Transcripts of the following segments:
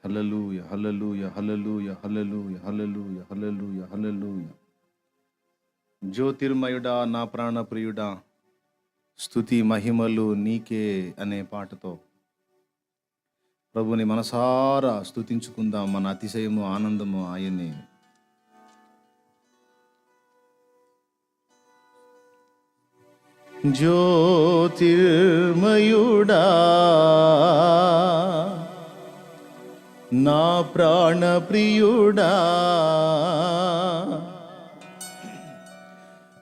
హల్లెలూయా హల్లెలూయా హల్లెలూయా హల్లెలూయా హల్లెలూయా హల్లెలూయా హల్లెలూయా. జ్యోతిర్మయుడా నా ప్రాణప్రియుడా, స్తుతి మహిమలు నీకే అనే పాటతో ప్రభుని మనసారా స్తుతించుకుందాం. మన అతిశయము ఆనందము ఆయనే. జ్యోతిర్మయుడా నా ప్రాణప్రియుడా,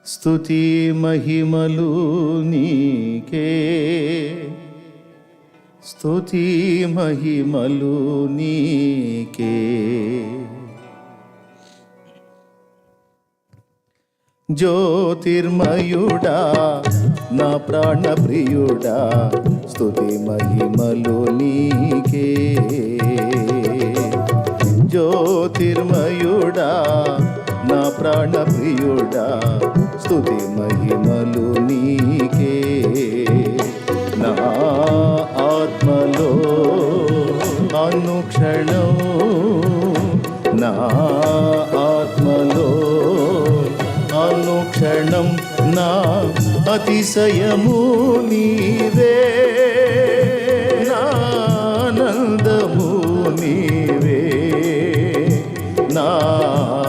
స్తుతి మహిమలు నీకే, స్తుతి మహిమలు నీకే. జ్యోతిర్మయుడా నా ప్రాణప్రియుడా, స్తుతి మహిమలు నీకే. జ్యోతిర్మయుడా నా ప్రాణప్రియుడా, స్తుతి మహిమలు నీకే. నా ఆత్మలో అనుక్షణం, నా ఆత్మలో అనుక్షణం నా అతిశయము నీవే, నా ఆనందము నీవే, నా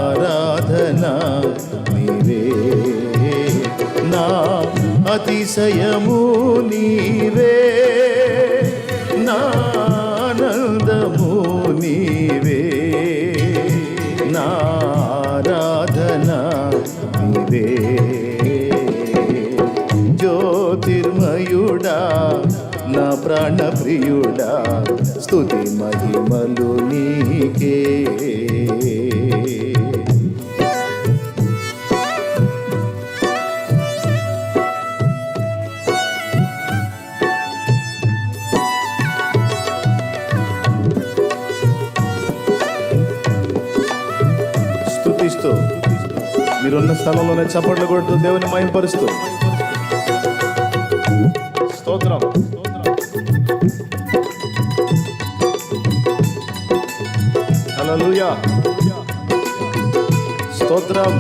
ఆరాధన నీవే, నా అతిశయము నీవే, నా ఆనందము నీవే, నా ఆరాధన నీవే. జ్యోతిర్మయుడా నా ప్రాణప్రియుడా, స్తుతి మహిమలు నీకే. స్తుతిస్తూ మీరున్న స్థలంలోనే చప్పట్లు కొడుతూ దేవుని మహిమపరుస్తూ స్తోత్రం. హల్లెలూయా స్తోత్రం.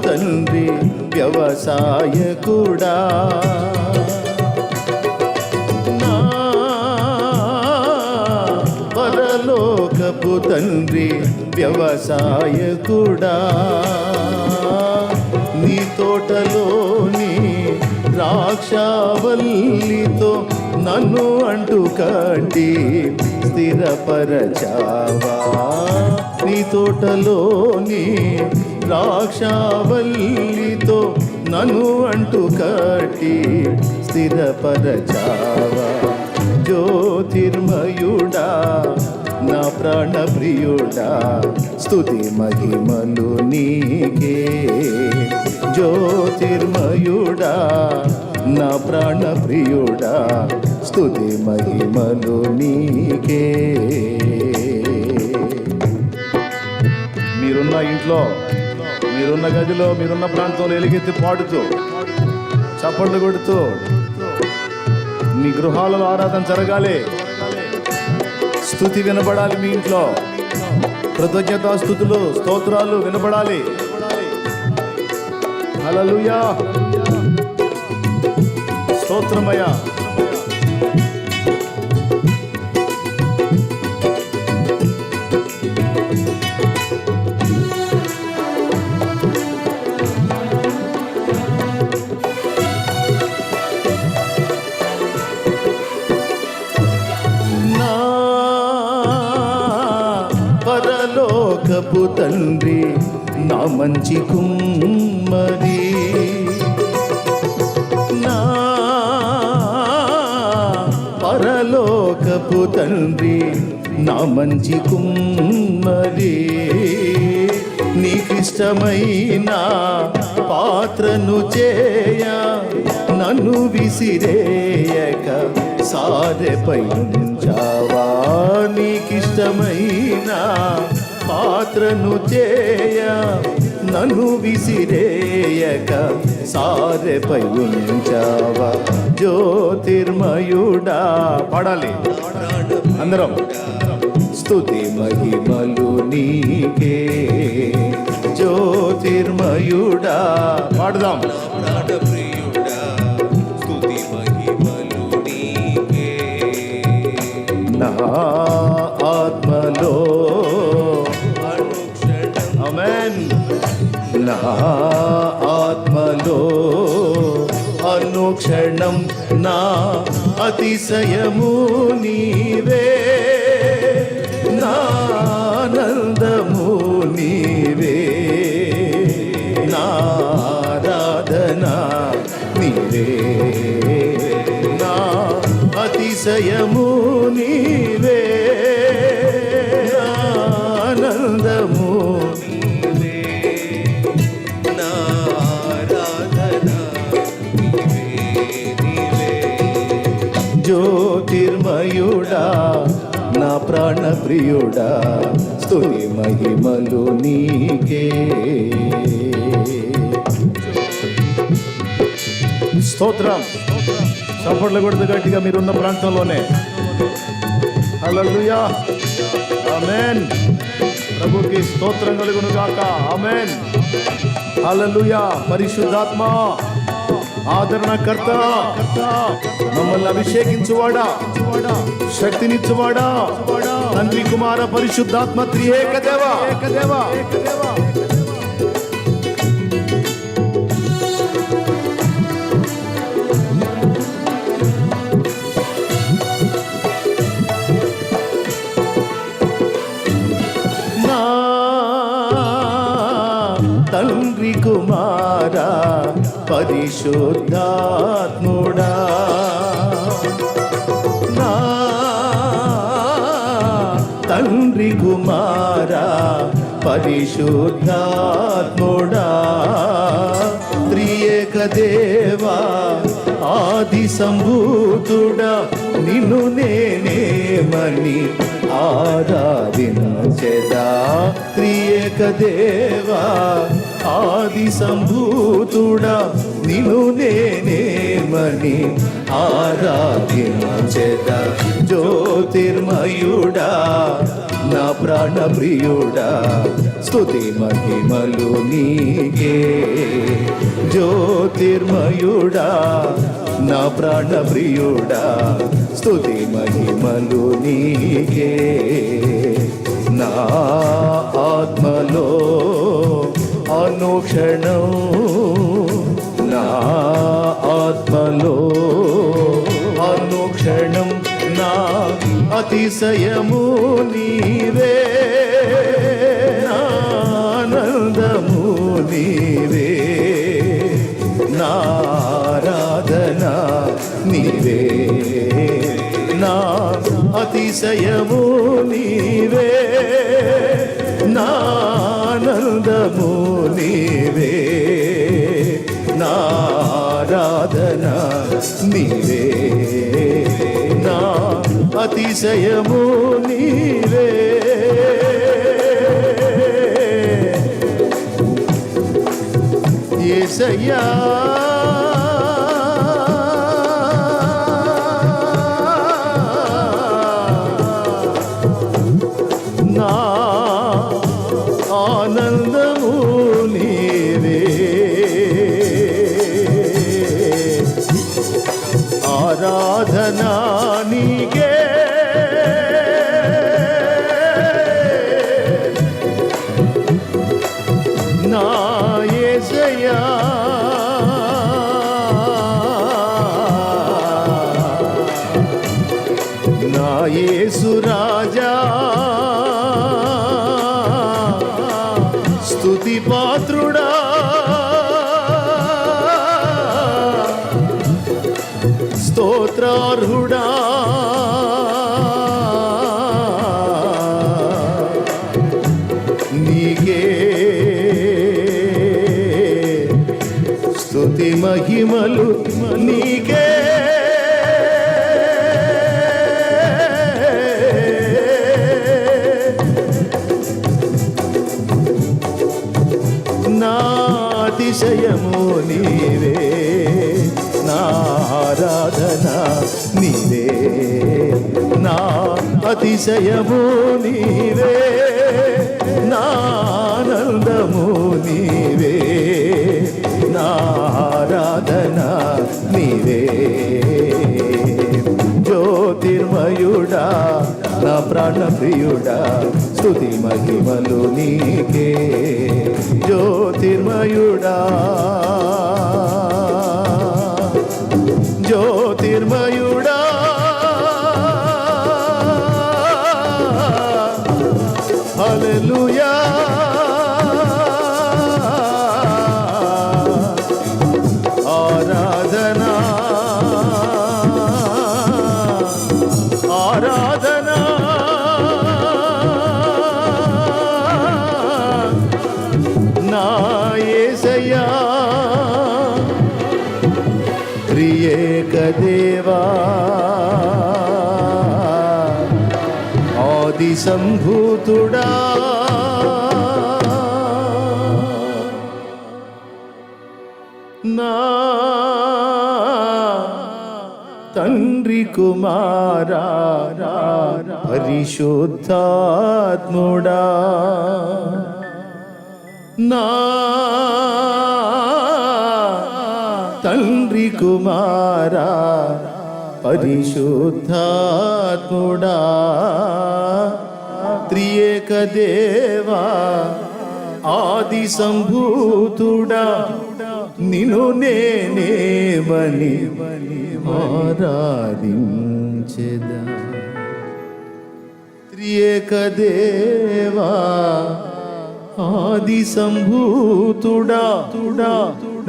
తండ్రి వ్యవసాయకుడా, నా పరలోకపు తండ్రి వ్యవసాయకుడా, నీ తోటలోని ద్రాక్షావల్లితో నన్ను అంటుకట్టి స్థిరపరచావా. నీ తోటలోని ద్రాక్షావల్లితో నన్ను అంటుకట్టి స్థిరపరచావా. జ్యోతిర్మయుడా నా ప్రాణప్రియుడా, స్తుతి మహిమలు నీకే. జ్యోతిర్మయుడా నా ప్రాణప్రియుడా, స్తుతి మహిమలు నీకే. మీరున్న ఇంట్లో, మీరున్న గదిలో, మీరున్న ప్రాంతంలో ఎలుగెత్తి పాడుతూ చప్పట్లు కొడుతూ మీ గృహాలలో ఆరాధన జరగాలి. స్తుతి వినబడాలి. మీ ఇంట్లో కృతజ్ఞతా స్తుతులు స్తోత్రాలు వినబడాలి. హల్లెలూయా స్తోత్రమయ్యా. పరలోకపు తండ్రి నా మంచి కుమ్మరి, నా పరలోకపు తండ్రి నా మంచి కుమ్మరి, నీకిష్టమైన పాత్రను చేయ నన్ను విసిరేయక సారెపై ఉంచావా నీకిష్టమైన పాత్రను చేయ నన్ను విసిరేయక సారెపై ఉంచావా జ్యోతిర్మయుడా. పాడాలి అందరం. స్తుతి మహిమలు నీకే జ్యోతిర్మయుడా. పాడదాం. నా ఆత్మలో ఆమేన్. నా ఆత్మలో అనుక్షణం నా అతిశయము నీవే, నా ఆనందము నీవే, నా ఆరాధన నీవే, నా అతిశయము నీవే, నా ఆనందము నీవే, నా ఆరాధన నీవే, నీవే. జ్యోతిర్మయుడా నా ప్రాణ ప్రియుడా స్తుతి మహిమలు నీకే. స్తోత్రం. చప్పట్లు కొడుతూ గట్టిగా మీరున్న ప్రాంతంలోనే. హల్లెలూయా. ఆమేన్. ప్రభుకి స్తోత్రం కలుగును గాక. ఆమేన్. హల్లెలూయా. పరిశుద్ధాత్మ ఆదరణకర్త, మమ్మల్ని అభిషేకించువాడా, శక్తినిచ్చువాడా, తండ్రి కుమార పరిశుద్ధాత్మ త్రియేక దేవా. నా తండ్రి కుమారా పరిశుద్ధాత్ముడా, నా తండ్రి కుమారా పరిశుద్ధాత్ముడా, త్రియేక దేవా ఆది సంభూతుడా, నిన్ను నేనేమని ఆరాధించెదా. త్రియేక దేవా ఆది సంభూతుడా, నిన్ను నేనేమని ఆరాధించెదా. జ్యోతిర్మయుడా నా ప్రాణ ప్రియుడా స్తుతి మహిమలు నీకే. జ్యోతిర్మయుడా నా ప్రాణ ప్రియుడా స్తుతి మహిమలు నీకే. నా ఆత్మలో అనుక్షణం, నా ఆత్మలో అనుక్షణం నా అతిశయము నీవే, నా ఆనందము నీవే, నా ఆరాధన నీవే, నా అతిశయము నీవే, నా ఆనందము నీవే, నా ఆరాధన నీవే, నా అతిశయము నీవే. యేసయ్యా నా ఆనందము నీవే, ఆరాధనా నీకే, నా యేసయ్యా నా యేసు రాజా స్తుతి పాత్రుడా, స్తోత్రార్హుడా, నీకే స్తుతి మహిమలు నీకే. నీవే, నా అతిశయము నీవే, నా ఆనందము నీవే, నా ఆరాధన నీవే. జ్యోతిర్మయుడా నా ప్రాణప్రియుడా స్తుతి మహిమలు నీకే. జ్యోతిర్మయుడా జ్యోతిర్మయుడా హల్లెలూయా. ఆరాధనా ఆరాధనా నా యేసయ్యా. త్రియేక దేవా ఆది సంభూతుడా నా తండ్రి కుమారా పరిశుద్ధాత్ముడా నా తండ్రి కుమారా పరిశుద్ధాత్ముడా త్రియేక దేవా ఆది సంభూతుడా నిన్ను నేనేమని ఆరాధించెదా. త్రియేక దేవా ఆది సంభూతుడా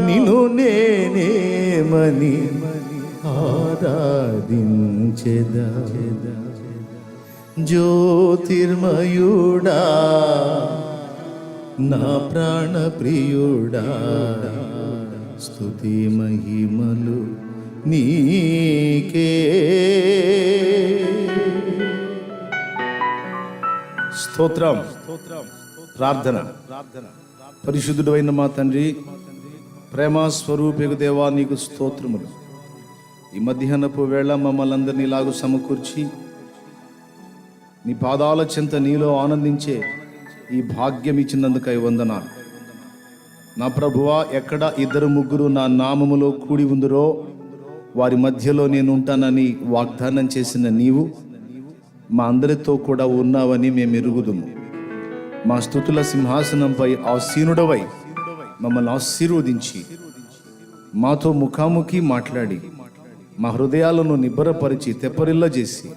నిన్ను నేనేమని ఆరాధించెదా. జ్యోతిర్మయుడా నా ప్రాణప్రియుడా స్తుతి మహిమలు నీకే. స్తోత్రం. ప్రార్థన. పరిశుద్ధుడు అయిన మా తండ్రి, ప్రేమ స్వరూపికు దేవా నీకు స్తోత్రములు. ఈ మధ్యాహ్నపు వేళ మమ్మల్ని అందరినీ ఇలాగూ సమకూర్చి నీ పాదాల చెంత నీలో ఆనందించే ఈ భాగ్యం ఇచ్చినందుకై వందనాలు. నా ప్రభువా, ఎక్కడ ఇద్దరు ముగ్గురు నా నామములో కూడి ఉందరో వారి మధ్యలో నేను ఉంటానని వాగ్దానం చేసిన నీవు మా అందరితో కూడా ఉన్నావని మేము ఎరుగుదుము. మా స్తుతుల సింహాసనంపై ఆసీనుడవై మమ్మల్ని ఆశీర్వదించి మాతో ముఖాముఖి మాట్లాడి మా హృదయాలను నిబ్బరపరిచి తెప్పరిల్ల చేసి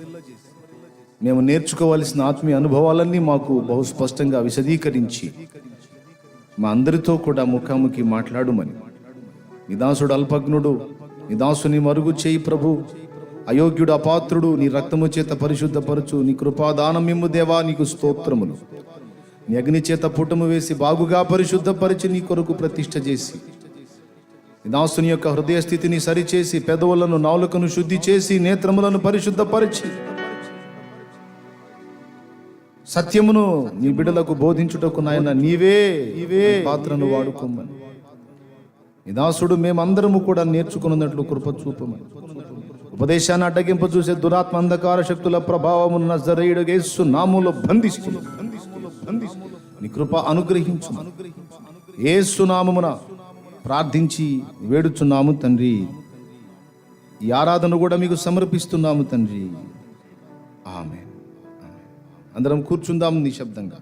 మేము నేర్చుకోవాల్సిన ఆత్మీయ అనుభవాలన్నీ మాకు బహు స్పష్టంగా విశదీకరించి మా అందరితో కూడా ముఖాముఖి మాట్లాడుమని. నిదాసుడు అల్పజ్ఞుడు, నిదాసుని మరుగు చేయి ప్రభు. అయోగ్యుడు అపాత్రుడు నీ రక్తము చేత పరిశుద్ధపరచు. నీ కృపాదానం మిమ్ము దేవా నీకు స్తోత్రములు. నీ అగ్ని చేత పుటము వేసి బాగుగా పరిశుద్ధపరిచి నీ కొరకు ప్రతిష్ఠ చేసి నిదాసుని యొక్క హృదయ స్థితిని సరిచేసి పెదవులను నాలుకను శుద్ధి చేసి నేత్రములను పరిశుద్ధపరిచి సత్యమును నీ బిడ్డలకు బోధించుటకు నాయన నీవే పాత్రను వాడుకోమని. నిదాసుడు మేమందరము కూడా నేర్చుకున్నట్లు కృప చూపమని. ఉపదేశాన్ని అడ్డగింప చూసే దురాత్మ అంధకార శక్తుల ప్రభావము నజరేయుడు యేసు నామములో బంధిస్తుంది. నీ కృప అనుగ్రహించు. యేసు నామమున ప్రార్థించి వేడుచున్నాము తండ్రి. ఈ ఆరాధన కూడా మీకు సమర్పిస్తున్నాము తండ్రి. ఆమేన్. అందరం కూర్చుందాం నిశ్శబ్దంగా.